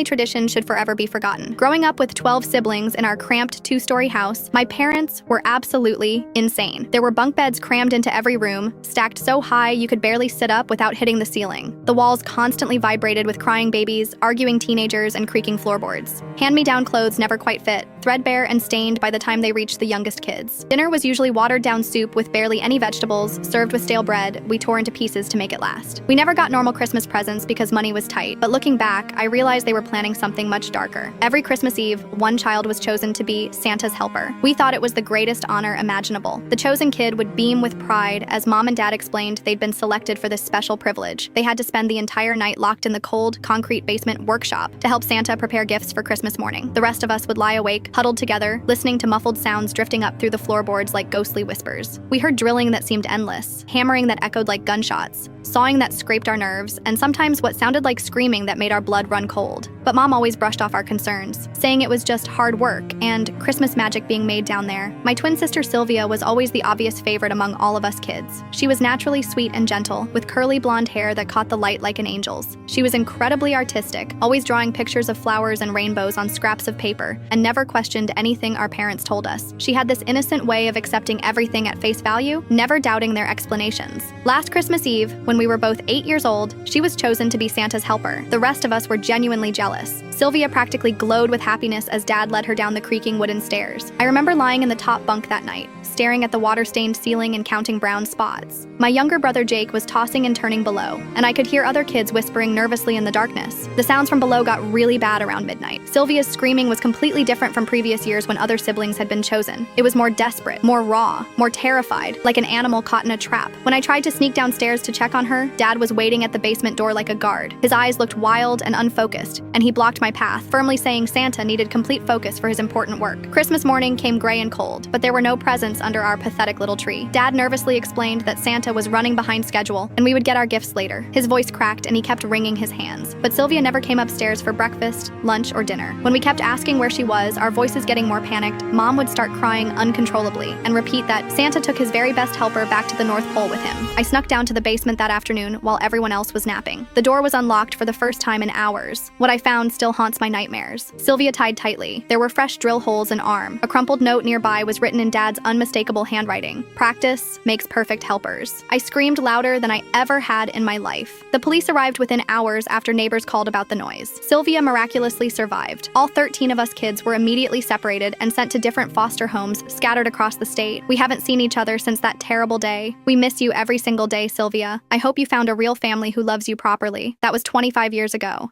family tradition should forever be forgotten. Growing up with 12 siblings in our cramped 2-story house, my parents were absolutely insane. There were bunk beds crammed into every room, stacked so high you could barely sit up without hitting the ceiling. The walls constantly vibrated with crying babies, arguing teenagers, and creaking floorboards. Hand-me-down clothes never quite fit, threadbare and stained by the time they reached the youngest kids. Dinner was usually watered-down soup with barely any vegetables, served with stale bread we tore into pieces to make it last. We never got normal Christmas presents because money was tight, but looking back, I realized they were planning something much darker. Every Christmas Eve, one child was chosen to be Santa's helper. We thought it was the greatest honor imaginable. The chosen kid would beam with pride as Mom and Dad explained they'd been selected for this special privilege. They had to spend the entire night locked in the cold, concrete basement workshop to help Santa prepare gifts for Christmas morning. The rest of us would lie awake, huddled together, listening to muffled sounds drifting up through the floorboards like ghostly whispers. We heard drilling that seemed endless, hammering that echoed like gunshots, sawing that scraped our nerves, and sometimes what sounded like screaming that made our blood run cold. But Mom always brushed off our concerns, saying it was just hard work and Christmas magic being made down there. My twin sister Sylvia was always the obvious favorite among all of us kids. She was naturally sweet and gentle, with curly blonde hair that caught the light like an angel's. She was incredibly artistic, always drawing pictures of flowers and rainbows on scraps of paper, and never questioned anything our parents told us. She had this innocent way of accepting everything at face value, never doubting their explanations. Last Christmas Eve, when we were both 8 years old, she was chosen to be Santa's helper. The rest of us were genuinely jealous. Sylvia practically glowed with happiness as Dad led her down the creaking wooden stairs. I remember lying in the top bunk that night, staring at the water-stained ceiling and counting brown spots. My younger brother Jake was tossing and turning below, and I could hear other kids whispering nervously in the darkness. The sounds from below got really bad around midnight. Sylvia's screaming was completely different from previous years when other siblings had been chosen. It was more desperate, more raw, more terrified, like an animal caught in a trap. When I tried to sneak downstairs to check on her, Dad was waiting at the basement door like a guard. His eyes looked wild and unfocused, and he blocked my path, firmly saying Santa needed complete focus for his important work. Christmas morning came gray and cold, but there were no presents under our pathetic little tree. Dad nervously explained that Santa was running behind schedule, and we would get our gifts later. His voice cracked, and he kept wringing his hands. But Sylvia never came upstairs for breakfast, lunch, or dinner. When we kept asking where she was, our voices getting more panicked, Mom would start crying uncontrollably and repeat that Santa took his very best helper back to the North Pole with him. I snuck down to the basement that afternoon while everyone else was napping. The door was unlocked for the first time in hours. What I found still haunts my nightmares. Sylvia tied tightly. There were fresh drill holes and arm. A crumpled note nearby was written in Dad's unmistakable handwriting. Practice makes perfect helpers. I screamed louder than I ever had in my life. The police arrived within hours after neighbors called about the noise. Sylvia miraculously survived. All 13 of us kids were immediately separated and sent to different foster homes scattered across the state. We haven't seen each other since that terrible day. We miss you every single day, Sylvia. I hope you found a real family who loves you properly. That was 25 years ago.